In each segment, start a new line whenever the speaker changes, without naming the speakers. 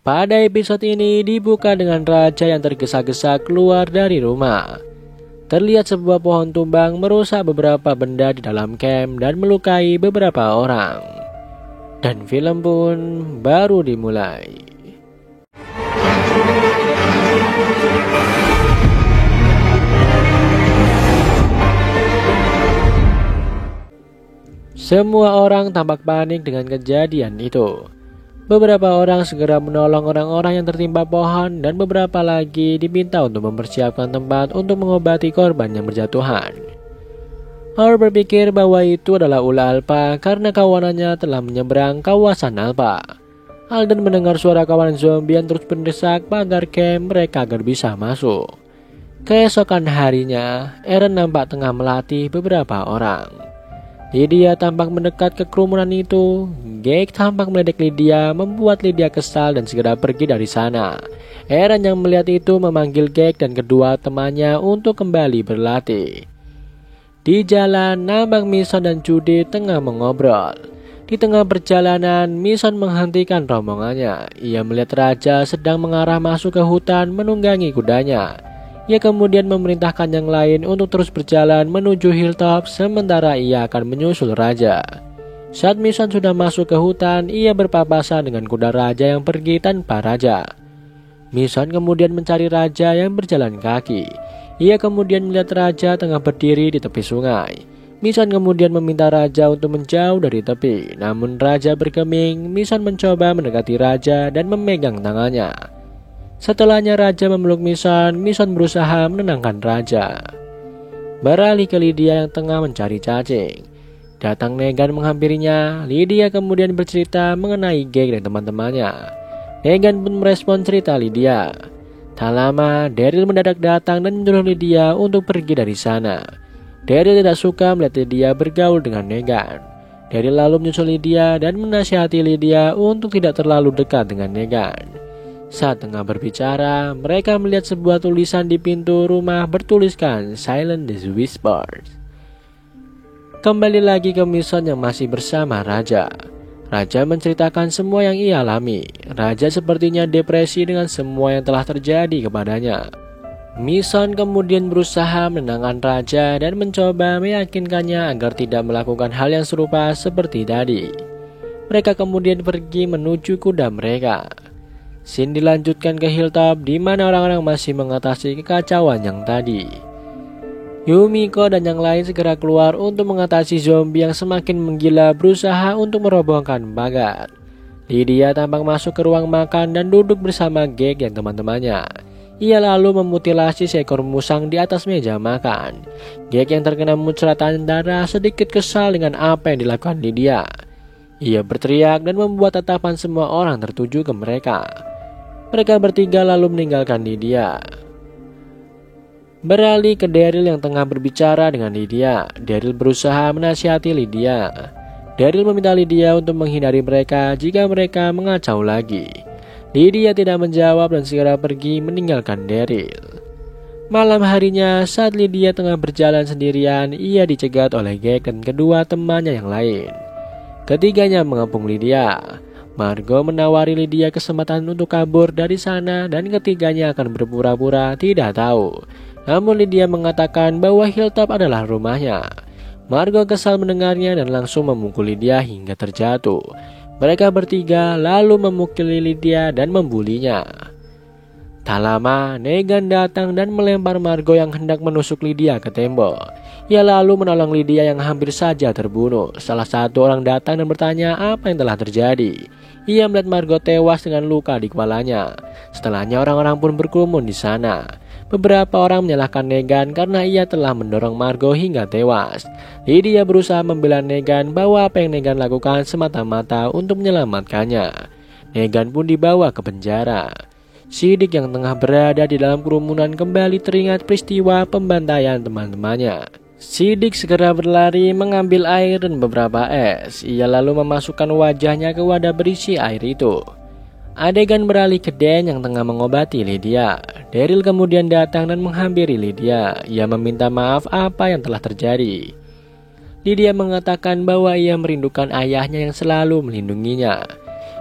Pada episode ini dibuka dengan raja yang tergesa-gesa keluar dari rumah. Terlihat sebuah pohon tumbang merusak beberapa benda di dalam camp dan melukai beberapa orang. Dan film pun baru dimulai. Semua orang tampak panik dengan kejadian itu. Beberapa orang segera menolong orang-orang yang tertimpa pohon dan beberapa lagi diminta untuk mempersiapkan tempat untuk mengobati korban yang berjatuhan. Hal berpikir bahwa itu adalah ulah Alpha karena kawanannya telah menyeberang kawasan Alpha. Alden mendengar suara kawanan zombie yang terus mendesak pagar camp mereka agar bisa masuk. Keesokan harinya, Eren nampak tengah melatih beberapa orang. Lydia tampak mendekat ke kerumunan itu. Gek tampak meledek Lydia, membuat Lydia kesal dan segera pergi dari sana. Eren yang melihat itu memanggil Gek dan kedua temannya untuk kembali berlatih. Di jalan, nampak Mison dan Judy tengah mengobrol. Di tengah perjalanan, Mison menghentikan rombongannya. Ia melihat raja sedang mengarah masuk ke hutan menunggangi kudanya. Ia kemudian memerintahkan yang lain untuk terus berjalan menuju hilltop sementara ia akan menyusul raja. Saat Mison sudah masuk ke hutan, ia berpapasan dengan kuda raja yang pergi tanpa raja. Mison kemudian mencari raja yang berjalan kaki. Ia kemudian melihat raja tengah berdiri di tepi sungai. Mison kemudian meminta raja untuk menjauh dari tepi. Namun raja bergeming. Mison mencoba mendekati raja dan memegang tangannya. Setelahnya raja memeluk Mison berusaha menenangkan raja. Beralih ke Lydia yang tengah mencari cacing. Datang Negan menghampirinya. Lydia kemudian bercerita mengenai Gek dan teman-temannya. Negan pun merespon cerita Lydia. Tak lama, Daryl mendadak datang dan menyuruh Lydia untuk pergi dari sana. Daryl tidak suka melihat Lydia bergaul dengan Negan. Daryl lalu menyusul Lydia dan menasihati Lydia untuk tidak terlalu dekat dengan Negan. Saat tengah berbicara, mereka melihat sebuah tulisan di pintu rumah bertuliskan Silent the Whispers. Kembali lagi ke Mison yang masih bersama raja. Raja menceritakan semua yang ia alami. Raja sepertinya depresi dengan semua yang telah terjadi kepadanya. Mison kemudian berusaha menenangkan raja dan mencoba meyakinkannya agar tidak melakukan hal yang serupa seperti tadi. Mereka kemudian pergi menuju kuda mereka. Scene dilanjutkan ke hilltop di mana orang-orang masih mengatasi kekacauan yang tadi. Yumiko dan yang lain segera keluar untuk mengatasi zombie yang semakin menggila berusaha untuk merobohkan pagar. Lydia tampak masuk ke ruang makan dan duduk bersama Gek dan teman-temannya. Ia lalu memutilasi seekor musang di atas meja makan. Gek yang terkena muncratan darah sedikit kesal dengan apa yang dilakukan Lydia. Ia berteriak dan membuat tatapan semua orang tertuju ke mereka. Mereka bertiga lalu meninggalkan Lydia. Beralih ke Daryl yang tengah berbicara dengan Lydia. Daryl berusaha menasihati Lydia. Daryl meminta Lydia untuk menghindari mereka jika mereka mengacau lagi. Lydia tidak menjawab dan segera pergi meninggalkan Daryl. Malam harinya, saat Lydia tengah berjalan sendirian, ia dicegat oleh Gek dan kedua temannya yang lain. Ketiganya mengepung Lydia. Margo menawari Lydia kesempatan untuk kabur dari sana dan ketiganya akan berpura-pura tidak tahu. Namun Lydia mengatakan bahwa hilltop adalah rumahnya. Margo kesal mendengarnya dan langsung memukul Lydia hingga terjatuh. Mereka bertiga lalu memukuli Lydia dan membulinya. Tak lama, Negan datang dan melempar Margo yang hendak menusuk Lydia ke tembok. Ia lalu menolong Lydia yang hampir saja terbunuh. Salah satu orang datang dan bertanya apa yang telah terjadi. Ia melihat Margo tewas dengan luka di kepalanya. Setelahnya orang-orang pun berkerumun di sana. Beberapa orang menyalahkan Negan karena ia telah mendorong Margo hingga tewas. Lydia berusaha membela Negan bahwa apa yang Negan lakukan semata-mata untuk menyelamatkannya. Negan pun dibawa ke penjara. Siddiq yang tengah berada di dalam kerumunan kembali teringat peristiwa pembantaian teman-temannya. Siddiq segera berlari mengambil air dan beberapa es. Ia lalu memasukkan wajahnya ke wadah berisi air itu. Adegan beralih ke Dan yang tengah mengobati Lydia. Daryl kemudian datang dan menghampiri Lydia. Ia meminta maaf apa yang telah terjadi. Lydia mengatakan bahwa ia merindukan ayahnya yang selalu melindunginya.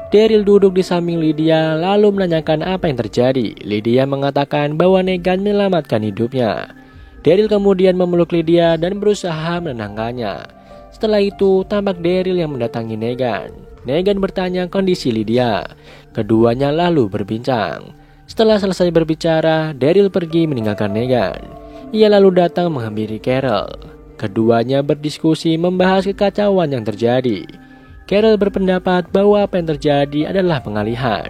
Daryl duduk di samping Lydia lalu menanyakan apa yang terjadi. Lydia mengatakan bahwa Negan menyelamatkan hidupnya. Daryl kemudian memeluk Lydia dan berusaha menenangkannya. Setelah itu tampak Daryl yang mendatangi Negan. Negan bertanya kondisi Lydia. Keduanya lalu berbincang. Setelah selesai berbicara, Daryl pergi meninggalkan Negan. Ia lalu datang menghampiri Carol. Keduanya berdiskusi membahas kekacauan yang terjadi. Carol berpendapat bahwa apa yang terjadi adalah pengalihan.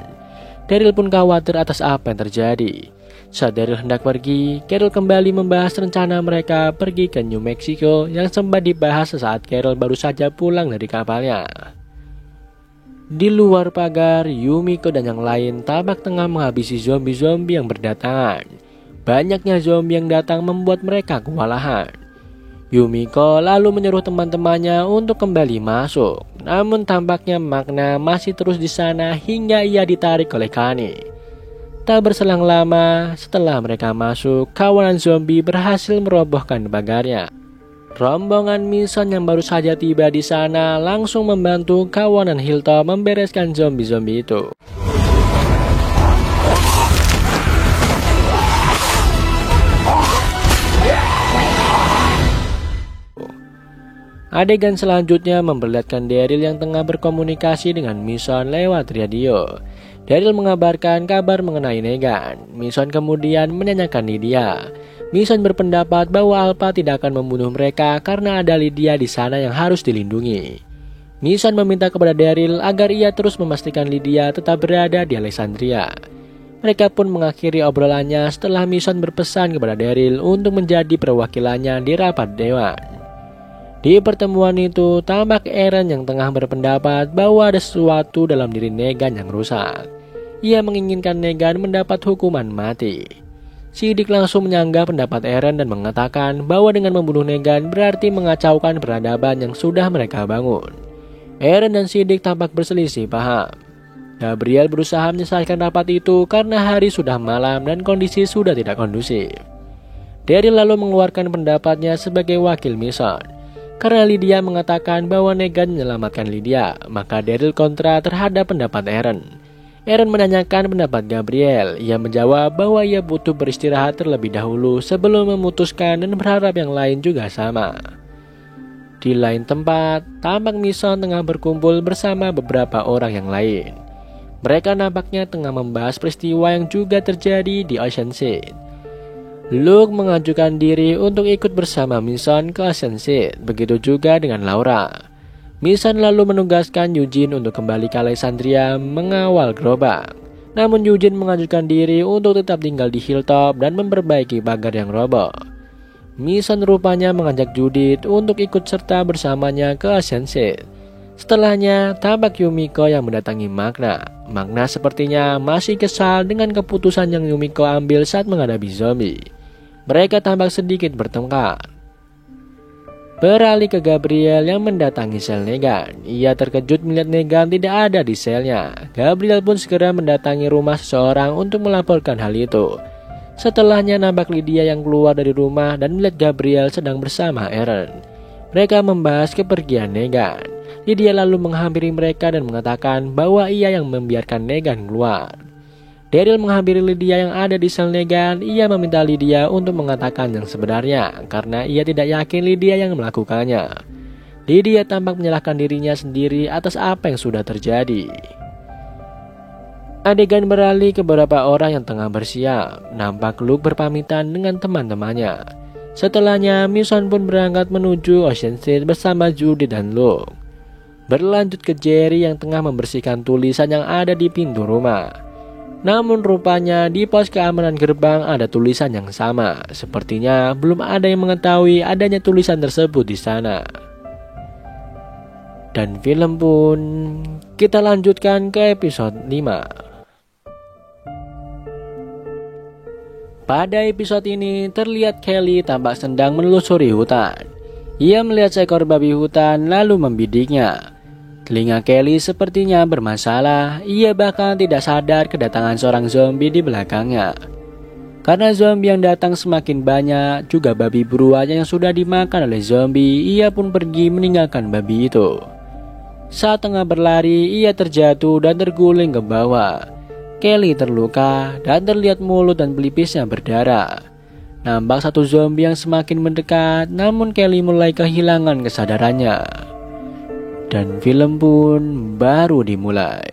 Daryl pun khawatir atas apa yang terjadi. Saat Daryl hendak pergi, Carol kembali membahas rencana mereka pergi ke New Mexico yang sempat dibahas saat Carol baru saja pulang dari kapalnya. Di luar pagar, Yumiko dan yang lain tampak tengah menghabisi zombie-zombie yang berdatangan. Banyaknya zombie yang datang membuat mereka kewalahan. Yumiko lalu menyuruh teman-temannya untuk kembali masuk. Namun tampaknya Magna masih terus di sana hingga ia ditarik oleh Kani. Tak berselang lama, setelah mereka masuk, kawanan zombie berhasil merobohkan pagarnya. Rombongan Mission yang baru saja tiba di sana langsung membantu kawanan Hilltop membereskan zombie-zombie itu. Adegan selanjutnya memperlihatkan Daryl yang tengah berkomunikasi dengan Mission lewat radio. Daryl mengabarkan kabar mengenai Negan. Mission kemudian menanyakan Lydia. Mission berpendapat bahwa Alpha tidak akan membunuh mereka karena ada Lydia di sana yang harus dilindungi. Mission meminta kepada Daryl agar ia terus memastikan Lydia tetap berada di Alexandria. Mereka pun mengakhiri obrolannya setelah Mission berpesan kepada Daryl untuk menjadi perwakilannya di rapat dewan. Di pertemuan itu, tampak Eren yang tengah berpendapat bahwa ada sesuatu dalam diri Negan yang rusak. Ia menginginkan Negan mendapat hukuman mati. Siddiq langsung menyanggah pendapat Eren dan mengatakan bahwa dengan membunuh Negan berarti mengacaukan peradaban yang sudah mereka bangun. Eren dan Siddiq tampak berselisih paham. Gabriel berusaha menyelesaikan rapat itu karena hari sudah malam dan kondisi sudah tidak kondusif. Daryl lalu mengeluarkan pendapatnya sebagai wakil Mission. Karena Lydia mengatakan bahwa Negan menyelamatkan Lydia, maka Daryl kontra terhadap pendapat Eren. Eren menanyakan pendapat Gabriel. Ia menjawab bahwa ia butuh beristirahat terlebih dahulu sebelum memutuskan dan berharap yang lain juga sama. Di lain tempat, tampak Mission tengah berkumpul bersama beberapa orang yang lain. Mereka nampaknya tengah membahas peristiwa yang juga terjadi di Ocean City. Luke mengajukan diri untuk ikut bersama Mission ke Ocean City, begitu juga dengan Laura. Mission lalu menugaskan Eugene untuk kembali ke Alexandria mengawal gerobak. Namun Eugene mengajukan diri untuk tetap tinggal di Hilltop dan memperbaiki pagar yang roboh. Mission rupanya mengajak Judith untuk ikut serta bersamanya ke Ocean City. Setelahnya, tampak Yumiko yang mendatangi Magna. Magna sepertinya masih kesal dengan keputusan yang Yumiko ambil saat menghadapi zombie. Mereka tampak sedikit bertengkar. Beralih ke Gabriel yang mendatangi sel Negan. Ia terkejut melihat Negan tidak ada di selnya. Gabriel pun segera mendatangi rumah seseorang untuk melaporkan hal itu. Setelahnya nampak Lydia yang keluar dari rumah dan melihat Gabriel sedang bersama Eren. Mereka membahas kepergian Negan. Lydia lalu menghampiri mereka dan mengatakan bahwa ia yang membiarkan Negan keluar. Daryl menghampiri Lydia yang ada di sel Negan. Ia meminta Lydia untuk mengatakan yang sebenarnya karena ia tidak yakin Lydia yang melakukannya. Lydia tampak menyalahkan dirinya sendiri atas apa yang sudah terjadi. Adegan beralih ke beberapa orang yang tengah bersiap. Nampak Luke berpamitan dengan teman-temannya. Setelahnya, Mission pun berangkat menuju Ocean City bersama Judy dan Luke. Berlanjut ke Jerry yang tengah membersihkan tulisan yang ada di pintu rumah. Namun rupanya di pos keamanan gerbang ada tulisan yang sama. Sepertinya belum ada yang mengetahui adanya tulisan tersebut di sana. Dan film pun kita lanjutkan ke episode 5. Pada episode ini terlihat Kelly tampak sedang menelusuri hutan. Ia melihat seekor babi hutan lalu membidiknya. Telinga Kelly sepertinya bermasalah. Ia bahkan tidak sadar kedatangan seorang zombie di belakangnya. Karena zombie yang datang semakin banyak, juga babi buruannya yang sudah dimakan oleh zombie, ia pun pergi meninggalkan babi itu. Saat tengah berlari, ia terjatuh dan terguling ke bawah. Kelly terluka dan terlihat mulut dan pelipisnya berdarah. Nampak satu zombie yang semakin mendekat, namun Kelly mulai kehilangan kesadarannya. Dan film pun baru dimulai.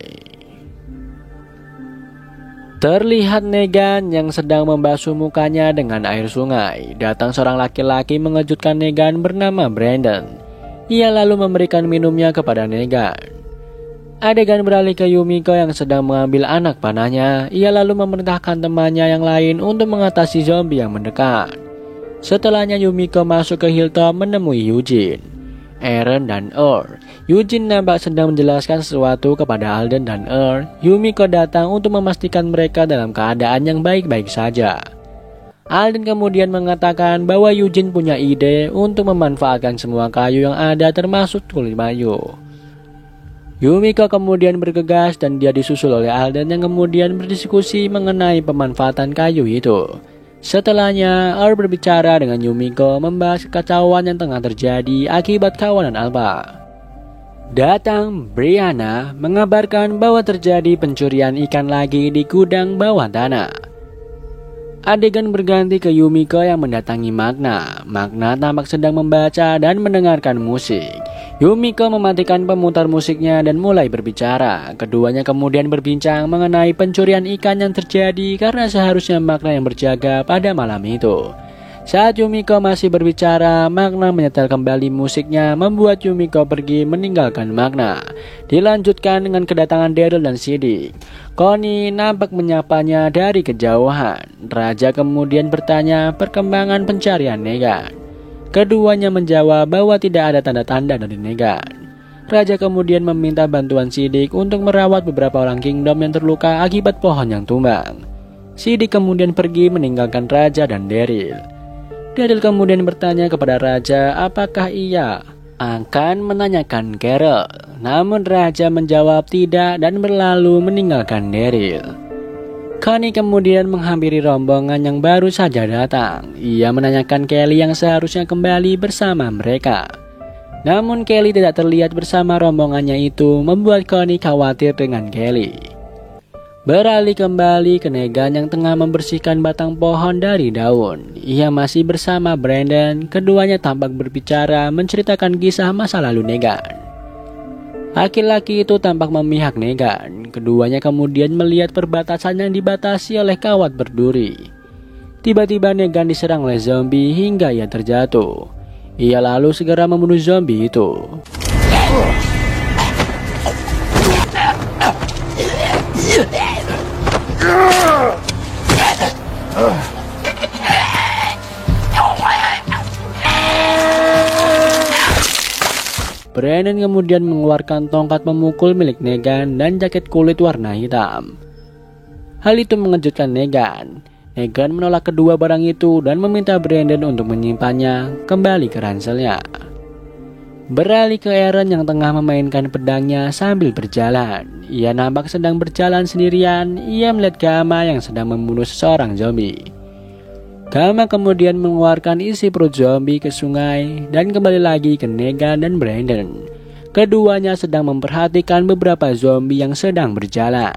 Terlihat Negan yang sedang membasuh mukanya dengan air sungai. Datang seorang laki-laki mengejutkan Negan bernama Brandon. Ia lalu memberikan minumnya kepada Negan. Adegan beralih ke Yumiko yang sedang mengambil anak panahnya. Ia lalu memerintahkan temannya yang lain untuk mengatasi zombie yang mendekat. Setelahnya Yumiko masuk ke Hilltop menemui Eugene, Aaron dan Earl. Eugene nampak sedang menjelaskan sesuatu kepada Alden dan Earl. Yumiko datang untuk memastikan mereka dalam keadaan yang baik-baik saja. Alden kemudian mengatakan bahwa Eugene punya ide untuk memanfaatkan semua kayu yang ada termasuk kulit kayu. Yumiko kemudian bergegas dan dia disusul oleh Alden yang kemudian berdiskusi mengenai pemanfaatan kayu itu. Setelahnya, Earl berbicara dengan Yumiko membahas kekacauan yang tengah terjadi akibat kawanan Alpha. Datang Brianna mengabarkan bahwa terjadi pencurian ikan lagi di gudang bawah tanah. Adegan berganti ke Yumiko yang mendatangi Magna. Magna tampak sedang membaca dan mendengarkan musik. Yumiko mematikan pemutar musiknya dan mulai berbicara. Keduanya kemudian berbincang mengenai pencurian ikan yang terjadi karena seharusnya Magna yang berjaga pada malam itu. Saat Yumiko masih berbicara, Magna menyetel kembali musiknya membuat Yumiko pergi meninggalkan Magna. Dilanjutkan dengan kedatangan Daryl dan Siddiq. Connie nampak menyapanya dari kejauhan. Raja kemudian bertanya perkembangan pencarian Negan. Keduanya menjawab bahwa tidak ada tanda-tanda dari Negan. Raja kemudian meminta bantuan Siddiq untuk merawat beberapa orang Kingdom yang terluka akibat pohon yang tumbang. Siddiq kemudian pergi meninggalkan Raja dan Daryl. Daryl kemudian bertanya kepada Raja apakah ia akan menanyakan Carol. Namun Raja menjawab tidak dan berlalu meninggalkan Daryl. Connie kemudian menghampiri rombongan yang baru saja datang. Ia menanyakan Kelly yang seharusnya kembali bersama mereka. Namun Kelly tidak terlihat bersama rombongannya itu membuat Connie khawatir dengan Kelly. Beralih kembali ke Negan yang tengah membersihkan batang pohon dari daun. Ia masih bersama Brandon. Keduanya tampak berbicara menceritakan kisah masa lalu Negan. Laki-laki itu tampak memihak Negan. Keduanya kemudian melihat perbatasan yang dibatasi oleh kawat berduri. Tiba-tiba Negan diserang oleh zombie hingga ia terjatuh. Ia lalu segera membunuh zombie itu. Brandon kemudian mengeluarkan tongkat memukul milik Negan dan jaket kulit warna hitam. Hal itu mengejutkan Negan. Negan menolak kedua barang itu dan meminta Brandon untuk menyimpannya kembali ke ranselnya. Beralih ke Aaron yang tengah memainkan pedangnya sambil berjalan. Ia nampak sedang berjalan sendirian. Ia melihat Gamma yang sedang membunuh seseorang zombie. Gamma kemudian mengeluarkan isi perut zombie ke sungai dan kembali lagi ke Negan dan Brandon. Keduanya sedang memperhatikan beberapa zombie yang sedang berjalan.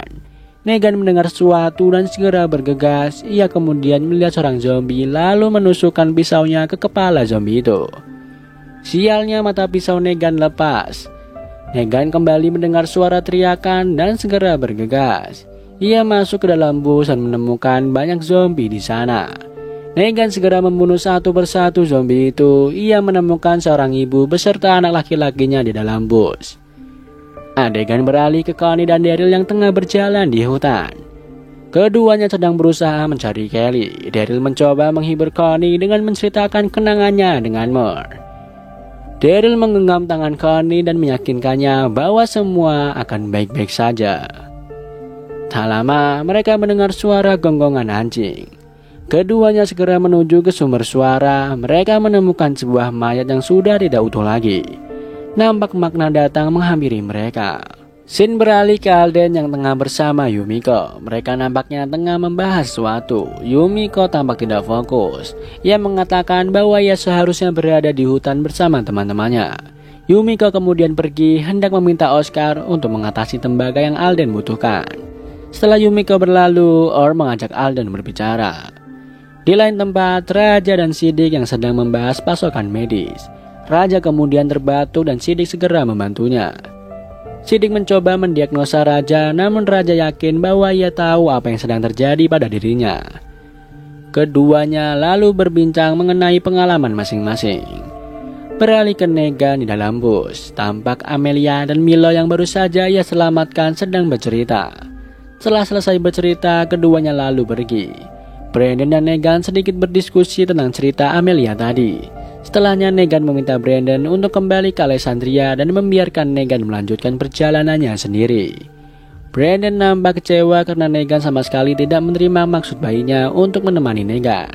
Negan mendengar sesuatu dan segera bergegas. Ia kemudian melihat seorang zombie lalu menusukkan pisaunya ke kepala zombie itu. Sialnya mata pisau Negan lepas. Negan kembali mendengar suara teriakan dan segera bergegas. Ia masuk ke dalam bus dan menemukan banyak zombie di sana. Negan segera membunuh satu persatu zombie itu. Ia menemukan seorang ibu beserta anak laki-lakinya di dalam bus. Adegan beralih ke Connie dan Daryl yang tengah berjalan di hutan. Keduanya sedang berusaha mencari Kelly. Daryl mencoba menghibur Connie dengan menceritakan kenangannya dengan Moore. Daryl menggenggam tangan Connie dan meyakinkannya bahwa semua akan baik-baik saja. Tak lama mereka mendengar suara gonggongan anjing. Keduanya segera menuju ke sumber suara. Mereka menemukan sebuah mayat yang sudah tidak utuh lagi. Nampak Magna datang menghampiri mereka. Scene beralih ke Alden yang tengah bersama Yumiko. Mereka nampaknya tengah membahas sesuatu. Yumiko tampak tidak fokus. Ia mengatakan bahwa ia seharusnya berada di hutan bersama teman-temannya.
Yumiko kemudian pergi hendak meminta Oscar untuk mengatasi tembaga yang Alden butuhkan. Setelah Yumiko berlalu, Or mengajak Alden berbicara. Di lain tempat, Raja dan Siddiq yang sedang membahas pasokan medis. Raja kemudian terbatuk dan Siddiq segera membantunya. Siddiq mencoba mendiagnosa Raja, namun Raja yakin bahwa ia tahu apa yang sedang terjadi pada dirinya. Keduanya lalu berbincang mengenai pengalaman masing-masing. Beralih ke Negan di dalam bus, tampak Amelia dan Milo yang baru saja ia selamatkan sedang bercerita. Setelah selesai bercerita, keduanya lalu pergi. Brandon dan Negan sedikit berdiskusi tentang cerita Amelia tadi. Setelahnya Negan meminta Brandon untuk kembali ke Alexandria dan membiarkan Negan melanjutkan perjalanannya sendiri. Brandon nampak kecewa karena Negan sama sekali tidak menerima maksud bayinya untuk menemani Negan.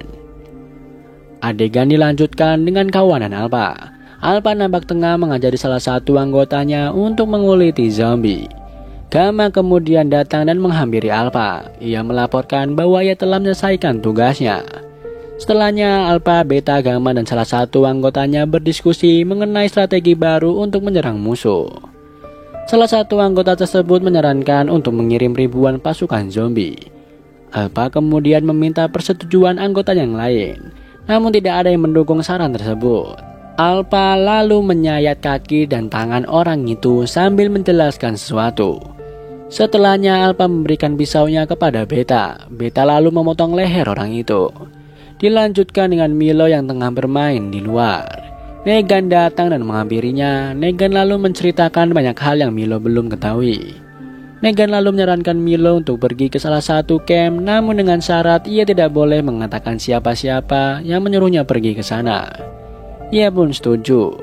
Adegan dilanjutkan dengan kawanan Alpha. Alpha nampak tengah mengajari salah satu anggotanya untuk menguliti zombie. Gamma kemudian datang dan menghampiri Alpha. Ia melaporkan bahwa ia telah menyelesaikan tugasnya. Setelahnya Alpha, Beta, Gamma dan salah satu anggotanya berdiskusi mengenai strategi baru untuk menyerang musuh. Salah satu anggota tersebut menyarankan untuk mengirim ribuan pasukan zombie. Alpha kemudian meminta persetujuan anggota yang lain, namun tidak ada yang mendukung saran tersebut. Alpha lalu menyayat kaki dan tangan orang itu sambil menjelaskan sesuatu. Setelahnya Alpha memberikan pisaunya kepada Beta. Beta lalu memotong leher orang itu. Dilanjutkan dengan Milo yang tengah bermain di luar. Negan datang dan menghampirinya. Negan lalu menceritakan banyak hal yang Milo belum ketahui. Negan lalu menyarankan Milo untuk pergi ke salah satu camp, namun dengan syarat ia tidak boleh mengatakan siapa-siapa yang menyuruhnya pergi ke sana. Ia pun setuju.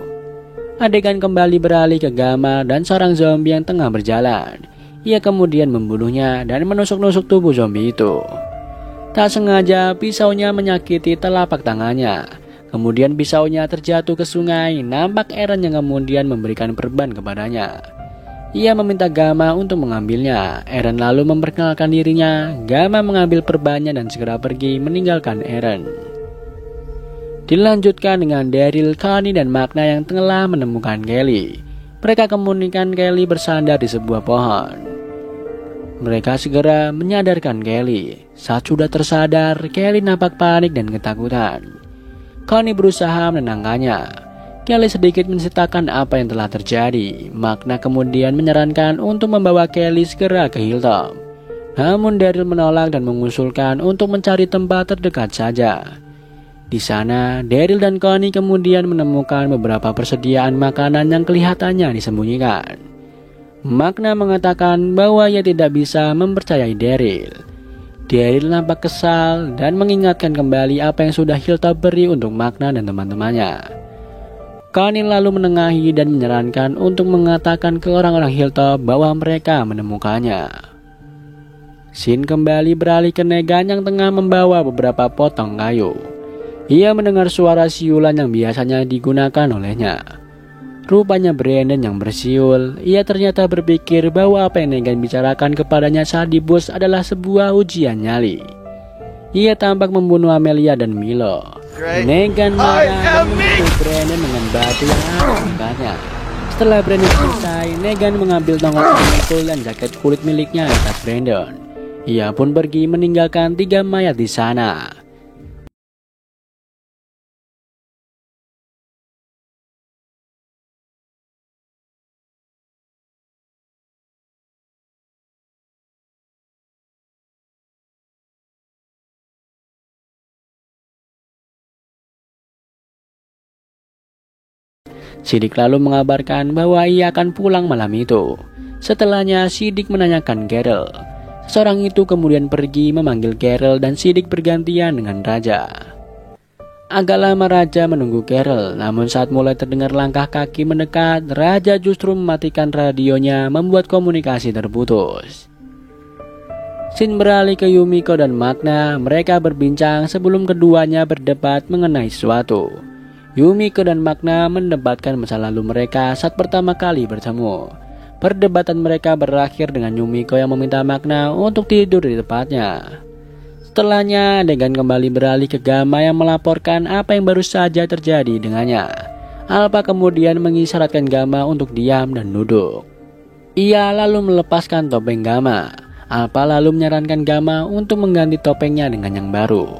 Adegan kembali beralih ke Gamma dan seorang zombie yang tengah berjalan. Ia kemudian membunuhnya dan menusuk-nusuk tubuh zombie itu. Tak sengaja pisaunya menyakiti telapak tangannya. Kemudian pisaunya terjatuh ke sungai. Nampak Eren yang kemudian memberikan perban kepadanya. Ia meminta Gamma untuk mengambilnya. Eren lalu memperkenalkan dirinya. Gamma mengambil perbannya dan segera pergi meninggalkan Eren. Dilanjutkan dengan Daryl, Connie dan Magna yang telah menemukan Kelly. Mereka kemudian Kelly bersandar di sebuah pohon. Mereka segera menyadarkan Kelly. Saat sudah tersadar, Kelly nampak panik dan ketakutan. Connie berusaha menenangkannya. Kelly sedikit menceritakan apa yang telah terjadi. Magna kemudian menyarankan untuk membawa Kelly segera ke Hilltop. Namun Daryl menolak dan mengusulkan untuk mencari tempat terdekat saja. Di sana, Daryl dan Connie kemudian menemukan beberapa persediaan makanan yang kelihatannya disembunyikan. Magna mengatakan bahwa ia tidak bisa mempercayai Daryl. Daryl nampak kesal dan mengingatkan kembali apa yang sudah Hilltop beri untuk Magna dan teman-temannya. Connie lalu menengahi dan menyarankan untuk mengatakan ke orang-orang Hilltop bahwa mereka menemukannya. Scene kembali beralih ke Negan yang tengah membawa beberapa potong kayu. Ia mendengar suara siulan yang biasanya digunakan olehnya. Rupanya Brandon yang bersiul. Ia ternyata berpikir bahwa apa yang Negan bicarakan kepadanya saat di bus adalah sebuah ujian nyali. Ia tampak membunuh Amelia dan Milo. Negan marah dan memukul Brandon dengan batu yang ada di dekatnya. Setelah Brandon selesai, Negan mengambil tongkat pemukul dan jaket kulit miliknya di tas Brandon. Ia pun pergi meninggalkan 3 mayat di sana. Siddiq lalu mengabarkan bahwa ia akan pulang malam itu. Setelahnya Siddiq menanyakan Geralt. Seorang itu kemudian pergi memanggil Geralt dan Siddiq bergantian dengan Raja. Agak lama Raja menunggu Geralt, namun saat mulai terdengar langkah kaki mendekat, Raja justru mematikan radionya membuat komunikasi terputus. Scene beralih ke Yumiko dan Magna. Mereka berbincang sebelum keduanya berdebat mengenai sesuatu. Yumiko dan Magna mendebatkan masa lalu mereka saat pertama kali bertemu. Perdebatan mereka berakhir dengan Yumiko yang meminta Magna untuk tidur di tempatnya. Setelahnya, adegan kembali beralih ke Gamma yang melaporkan apa yang baru saja terjadi dengannya. Alpha kemudian mengisyaratkan Gamma untuk diam dan duduk. Ia lalu melepaskan topeng Gamma. Alpha lalu menyarankan Gamma untuk mengganti topengnya dengan yang baru.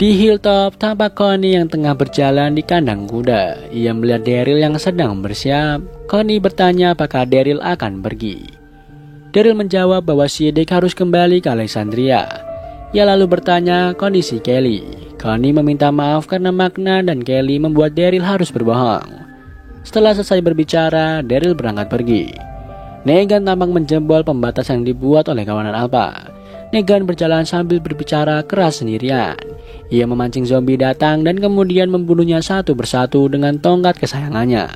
Di hilltop tampak Connie yang tengah berjalan di kandang kuda. Ia melihat Daryl yang sedang bersiap. Connie bertanya apakah Daryl akan pergi. Daryl menjawab bahwa Siddiq harus kembali ke Alexandria. Ia lalu bertanya kondisi Kelly. Connie meminta maaf karena Magna dan Kelly membuat Daryl harus berbohong. Setelah selesai berbicara, Daryl berangkat pergi. Negan tampak menjebol pembatas yang dibuat oleh kawanan Alpha. Negan berjalan sambil berbicara keras sendirian. Ia memancing zombie datang dan kemudian membunuhnya satu persatu dengan tongkat kesayangannya.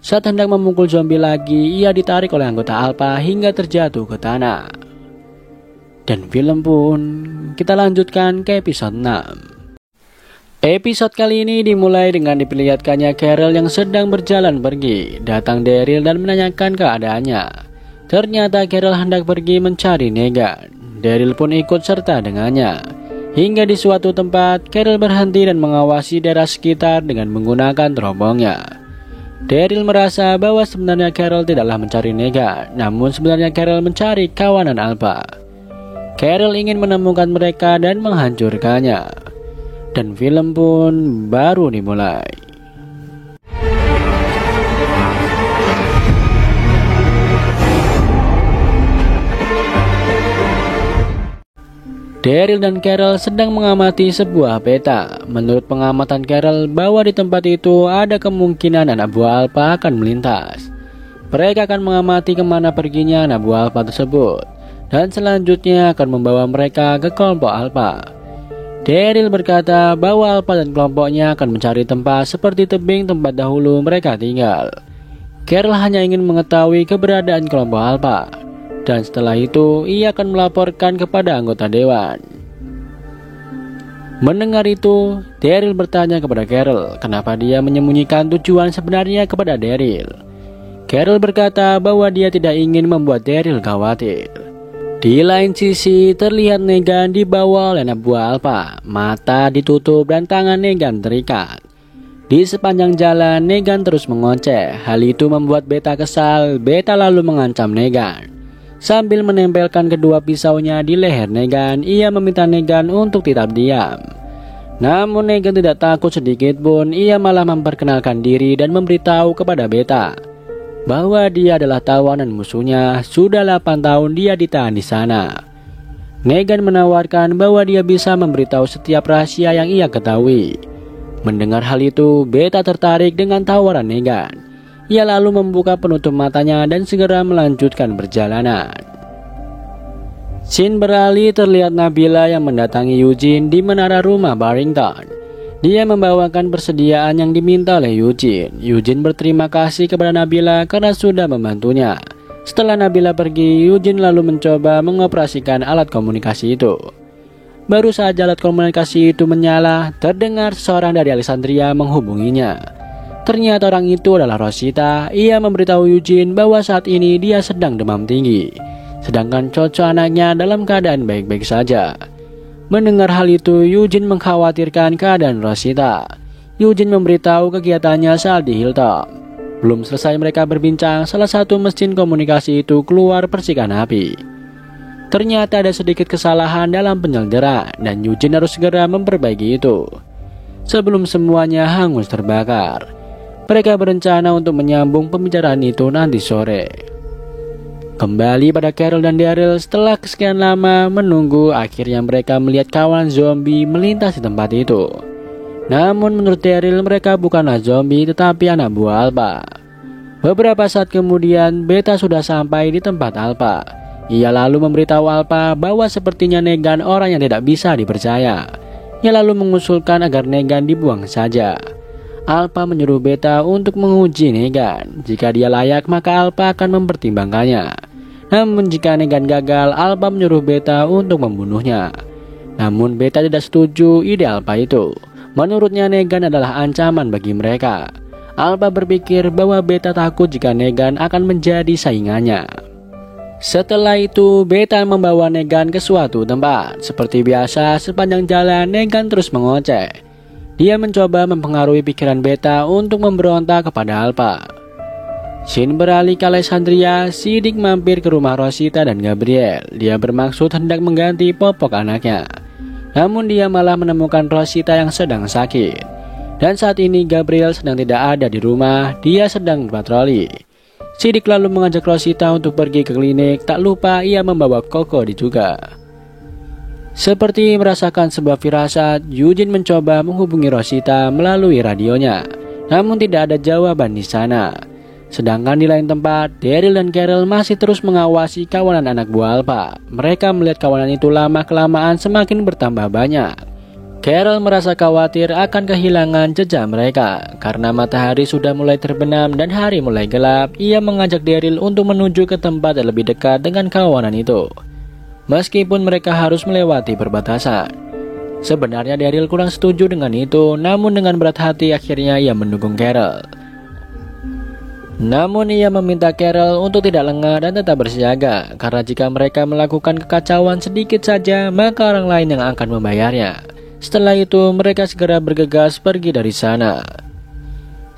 Saat hendak memukul zombie lagi, ia ditarik oleh anggota Alpha hingga terjatuh ke tanah. Dan film pun kita lanjutkan ke episode 6. Episode kali ini dimulai dengan diperlihatkannya Carol yang sedang berjalan pergi. Datang Daryl dan menanyakan keadaannya. Ternyata Carol hendak pergi mencari Negan. Daryl pun ikut serta dengannya. Hingga di suatu tempat, Carol berhenti dan mengawasi daerah sekitar dengan menggunakan teropongnya. Daryl merasa bahwa sebenarnya Carol tidaklah mencari Negan, namun sebenarnya Carol mencari kawanan Alpha. Carol ingin menemukan mereka dan menghancurkannya. Dan film pun baru dimulai. Daryl dan Carol sedang mengamati sebuah peta. Menurut pengamatan Carol, bahwa di tempat itu ada kemungkinan anak buah Alpha akan melintas. Mereka akan mengamati kemana perginya anak buah Alpha tersebut, dan selanjutnya akan membawa mereka ke kelompok Alpha. Daryl berkata bahwa Alpha dan kelompoknya akan mencari tempat seperti tebing tempat dahulu mereka tinggal. Carol hanya ingin mengetahui keberadaan kelompok Alpha, dan setelah itu ia akan melaporkan kepada anggota dewan. Mendengar itu, Daryl bertanya kepada Carol kenapa dia menyembunyikan tujuan sebenarnya kepada Daryl. Carol berkata bahwa dia tidak ingin membuat Daryl khawatir. Di lain sisi, terlihat Negan dibawa oleh anak buah Alpha. Mata ditutup dan tangan Negan terikat. Di sepanjang jalan, Negan terus mengoceh. Hal itu membuat Beta kesal. Beta lalu mengancam Negan. Sambil menempelkan kedua pisaunya di leher Negan, ia meminta Negan untuk tetap diam. Namun Negan tidak takut sedikit pun. Ia malah memperkenalkan diri dan memberitahu kepada Beta bahwa dia adalah tawanan musuhnya. Sudah 8 tahun dia ditahan di sana. Negan menawarkan bahwa dia bisa memberitahu setiap rahasia yang ia ketahui. Mendengar hal itu, Beta tertarik dengan tawaran Negan. Ia lalu membuka penutup matanya dan segera melanjutkan perjalanan. Scene beralih, terlihat Nabila yang mendatangi Eugene di menara rumah Barrington. Dia membawakan persediaan yang diminta oleh Eugene. Eugene berterima kasih kepada Nabila karena sudah membantunya. Setelah Nabila pergi, Eugene lalu mencoba mengoperasikan alat komunikasi itu. Baru saja alat komunikasi itu menyala, terdengar seseorang dari Alexandria menghubunginya. Ternyata orang itu adalah Rosita. Ia memberitahu Eugene bahwa saat ini dia sedang demam tinggi, sedangkan Coco anaknya dalam keadaan baik-baik saja. Mendengar hal itu, Eugene mengkhawatirkan keadaan Rosita. Eugene memberitahu kegiatannya saat di hilltop. Belum selesai mereka berbincang, salah satu mesin komunikasi itu keluar percikan api. Ternyata ada sedikit kesalahan dalam penyelenggaraan dan Eugene harus segera memperbaiki itu sebelum semuanya hangus terbakar. Mereka berencana untuk menyambung pembicaraan itu nanti sore. Kembali pada Carol dan Daryl. Setelah kesekian lama menunggu, akhirnya mereka melihat kawan zombie melintas di tempat itu. Namun menurut Daryl, mereka bukanlah zombie tetapi anak buah Alpha. Beberapa saat kemudian, Beta sudah sampai di tempat Alpha. Ia lalu memberitahu Alpha bahwa sepertinya Negan orang yang tidak bisa dipercaya. Ia lalu mengusulkan agar Negan dibuang saja. Alpha menyuruh Beta untuk menguji Negan. Jika dia layak, maka Alpha akan mempertimbangkannya. Namun jika Negan gagal, Alpha menyuruh Beta untuk membunuhnya. Namun Beta tidak setuju ide Alpha itu. Menurutnya Negan adalah ancaman bagi mereka. Alpha berpikir bahwa Beta takut jika Negan akan menjadi saingannya. Setelah itu, Beta membawa Negan ke suatu tempat. Seperti biasa, sepanjang jalan Negan terus mengoceh. Dia mencoba mempengaruhi pikiran Beta untuk memberontak kepada Alpha. Scene beralih ke Alexandria. Siddiq mampir ke rumah Rosita dan Gabriel. Dia bermaksud hendak mengganti popok anaknya. Namun dia malah menemukan Rosita yang sedang sakit. Dan saat ini Gabriel sedang tidak ada di rumah. Dia sedang berpatroli. Siddiq lalu mengajak Rosita untuk pergi ke klinik. Tak lupa ia membawa Koko juga. Seperti merasakan sebuah firasat, Eugene mencoba menghubungi Rosita melalui radionya. Namun tidak ada jawaban di sana. Sedangkan di lain tempat, Daryl dan Carol masih terus mengawasi kawanan anak buah Alpha. Mereka melihat kawanan itu lama-kelamaan semakin bertambah banyak. Carol merasa khawatir akan kehilangan jejak mereka. Karena matahari sudah mulai terbenam dan hari mulai gelap, ia mengajak Daryl untuk menuju ke tempat yang lebih dekat dengan kawanan itu. Meskipun mereka harus melewati perbatasan. Sebenarnya Daryl kurang setuju dengan itu, namun dengan berat hati akhirnya ia mendukung Carol. Namun ia meminta Carol untuk tidak lengah dan tetap bersiaga, karena jika mereka melakukan kekacauan sedikit saja, maka orang lain yang akan membayarnya. Setelah itu mereka segera bergegas pergi dari sana.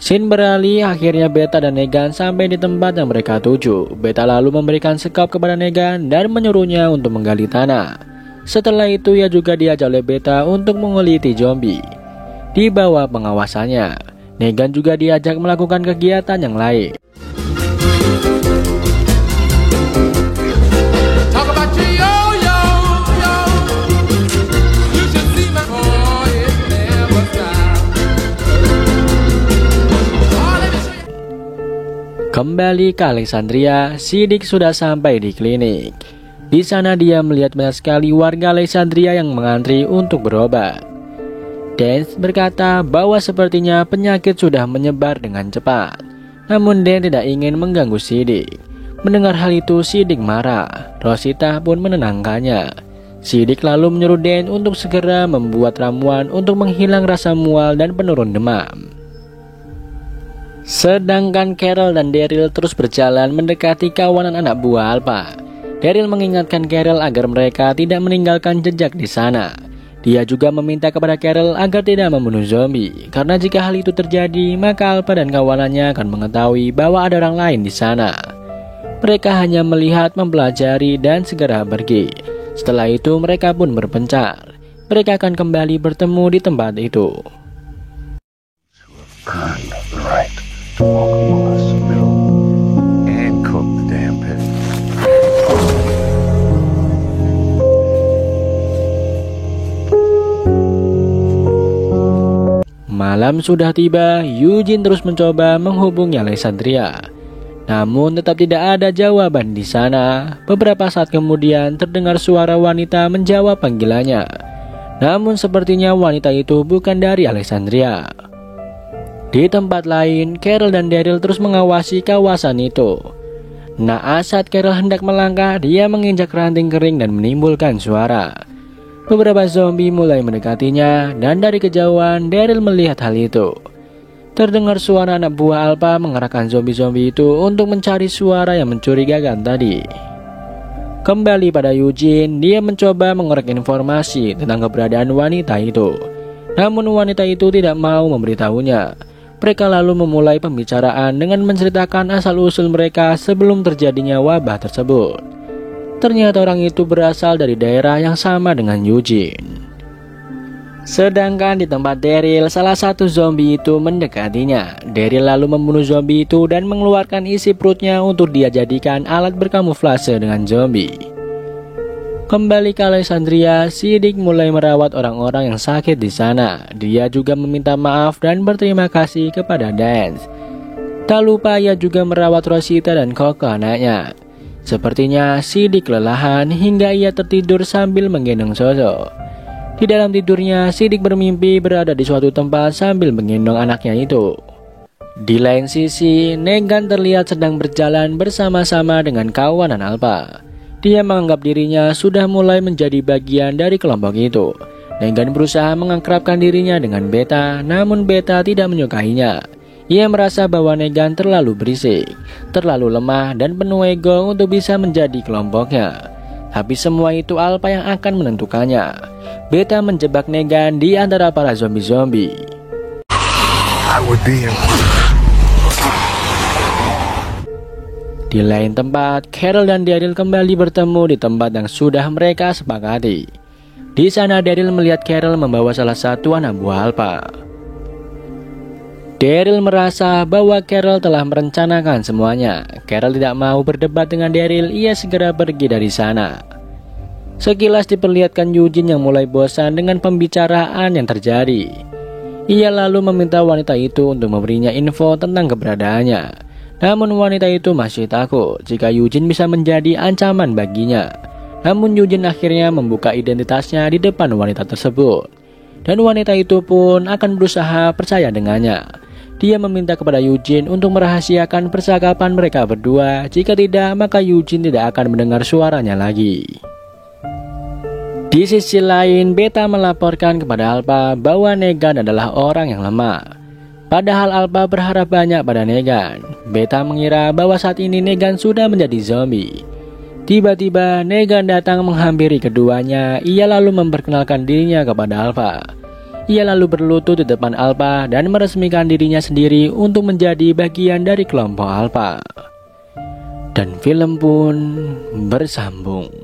Scene beralih, akhirnya Beta dan Negan sampai di tempat yang mereka tuju. Beta lalu memberikan sekop kepada Negan dan menyuruhnya untuk menggali tanah. Setelah itu ia juga diajak oleh Beta untuk mengeliti zombie. Di bawah pengawasannya, Negan juga diajak melakukan kegiatan yang lain. Kembali ke Alexandria, Siddiq sudah sampai di klinik. Di sana dia melihat banyak sekali warga Alexandria yang mengantri untuk berobat. Dance berkata bahwa sepertinya penyakit sudah menyebar dengan cepat. Namun Dan tidak ingin mengganggu Siddiq. Mendengar hal itu, Siddiq marah. Rosita pun menenangkannya. Siddiq lalu menyuruh Dan untuk segera membuat ramuan untuk menghilang rasa mual dan penurun demam. Sedangkan Carol dan Daryl terus berjalan mendekati kawanan anak buah Alpha. Daryl mengingatkan Carol agar mereka tidak meninggalkan jejak di sana. Dia juga meminta kepada Carol agar tidak membunuh zombie, karena jika hal itu terjadi, maka Alpha dan kawanannya akan mengetahui bahwa ada orang lain di sana. Mereka hanya melihat, mempelajari, dan segera pergi. Setelah itu mereka pun berpencar. Mereka akan kembali bertemu di tempat itu. Malam sudah tiba, Eugene terus mencoba menghubungi Alexandria. Namun tetap tidak ada jawaban di sana. Beberapa saat kemudian terdengar suara wanita menjawab panggilannya. Namun sepertinya wanita itu bukan dari Alexandria. Di tempat lain, Carol dan Daryl terus mengawasi kawasan itu. Naas saat Carol hendak melangkah, dia menginjak ranting kering dan menimbulkan suara. Beberapa zombie mulai mendekatinya, dan dari kejauhan Daryl melihat hal itu. Terdengar suara anak buah Alpha mengerahkan zombie-zombie itu untuk mencari suara yang mencurigakan tadi. Kembali pada Eugene, dia mencoba mengorek informasi tentang keberadaan wanita itu. Namun wanita itu tidak mau memberitahunya. Mereka lalu memulai pembicaraan dengan menceritakan asal-usul mereka sebelum terjadinya wabah tersebut. Ternyata orang itu berasal dari daerah yang sama dengan Eugene. Sedangkan di tempat Daryl, salah satu zombie itu mendekatinya. Daryl lalu membunuh zombie itu dan mengeluarkan isi perutnya untuk dia jadikan alat berkamuflase dengan zombie. Kembali ke Alexandria, Siddiq mulai merawat orang-orang yang sakit di sana. Dia juga meminta maaf dan berterima kasih kepada Dance. Tak lupa ia juga merawat Rosita dan Koko anaknya. Sepertinya Siddiq kelelahan hingga ia tertidur sambil menggendong Soso. Di dalam tidurnya, Siddiq bermimpi berada di suatu tempat sambil menggendong anaknya itu. Di lain sisi, Negan terlihat sedang berjalan bersama-sama dengan kawanan Alpha. Dia menganggap dirinya sudah mulai menjadi bagian dari kelompok itu. Negan berusaha mengakrabkan dirinya dengan Beta, namun Beta tidak menyukainya. Ia merasa bahwa Negan terlalu berisik, terlalu lemah dan penuh ego untuk bisa menjadi kelompoknya. Tapi semua itu Alpha yang akan menentukannya. Beta menjebak Negan di antara para zombie-zombie.
I would be in.
Di lain tempat, Carol dan Daryl kembali bertemu di tempat yang sudah mereka sepakati. Di sana Daryl melihat Carol membawa salah satu anak buah Alpha. Daryl merasa bahwa Carol telah merencanakan semuanya. Carol tidak mau berdebat dengan Daryl, ia segera pergi dari sana. Sekilas diperlihatkan Eugene yang mulai bosan dengan pembicaraan yang terjadi. Ia lalu meminta wanita itu untuk memberinya info tentang keberadaannya. Namun wanita itu masih takut jika Eugene bisa menjadi ancaman baginya. Namun Eugene akhirnya membuka identitasnya di depan wanita tersebut. Dan wanita itu pun akan berusaha percaya dengannya. Dia meminta kepada Eugene untuk merahasiakan percakapan mereka berdua. Jika tidak, maka Eugene tidak akan mendengar suaranya lagi. Di sisi lain, Beta melaporkan kepada Alpha bahwa Negan adalah orang yang lemah. Padahal Alpha berharap banyak pada Negan. Beta mengira bahwa saat ini Negan sudah menjadi zombie. Tiba-tiba Negan datang menghampiri keduanya. Ia lalu memperkenalkan dirinya kepada Alpha. Ia lalu berlutut di depan Alpha dan meresmikan dirinya sendiri untuk menjadi bagian dari kelompok Alpha. Dan film pun bersambung.